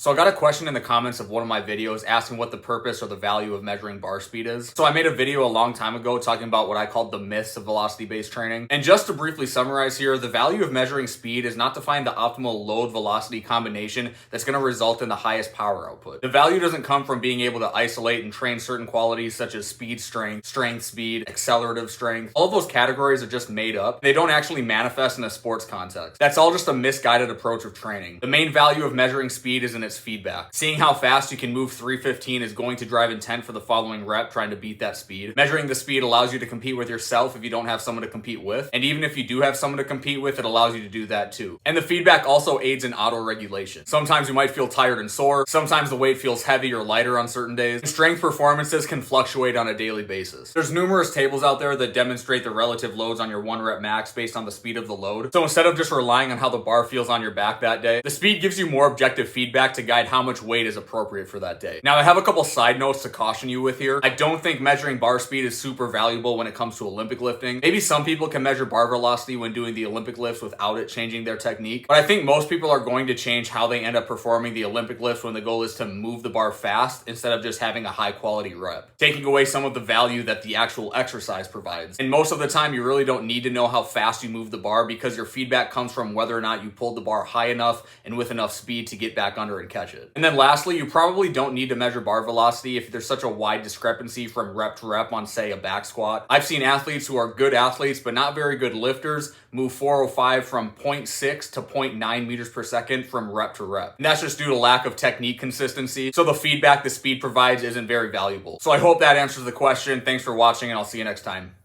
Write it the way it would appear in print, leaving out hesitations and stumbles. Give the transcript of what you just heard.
So I got a question in the comments of one of my videos asking what the purpose or the value of measuring bar speed is. So I made a video a long time ago talking about what I called the myths of velocity-based training. And just to briefly summarize here, the value of measuring speed is not to find the optimal load-velocity combination that's going to result in the highest power output. The value doesn't come from being able to isolate and train certain qualities such as speed strength, strength speed, accelerative strength. All of those categories are just made up. They don't actually manifest in a sports context. That's all just a misguided approach of training. The main value of measuring speed is in its feedback. Seeing how fast you can move 315 is going to drive intent for the following rep trying to beat that speed. Measuring the speed allows you to compete with yourself if you don't have someone to compete with. And even if you do have someone to compete with, it allows you to do that too. And the feedback also aids in auto-regulation. Sometimes you might feel tired and sore. Sometimes the weight feels heavy or lighter on certain days. And strength performances can fluctuate on a daily basis. There's numerous tables out there that demonstrate the relative loads on your 1 rep max based on the speed of the load. So instead of just relying on how the bar feels on your back that day, the speed gives you more objective feedback to guide how much weight is appropriate for that day. Now, I have a couple side notes to caution you with here. I don't think measuring bar speed is super valuable when it comes to Olympic lifting. Maybe some people can measure bar velocity when doing the Olympic lifts without it changing their technique, but I think most people are going to change how they end up performing the Olympic lifts when the goal is to move the bar fast instead of just having a high quality rep, taking away some of the value that the actual exercise provides. And most of the time, you really don't need to know how fast you move the bar because your feedback comes from whether or not you pulled the bar high enough and with enough speed to get back under and catch it. And then lastly, you probably don't need to measure bar velocity if there's such a wide discrepancy from rep to rep on, say, a back squat. I've seen athletes who are good athletes but not very good lifters move 405 from 0.6 to 0.9 meters per second from rep to rep. And that's just due to lack of technique consistency. So the feedback the speed provides isn't very valuable. So I hope that answers the question. Thanks for watching, and I'll see you next time.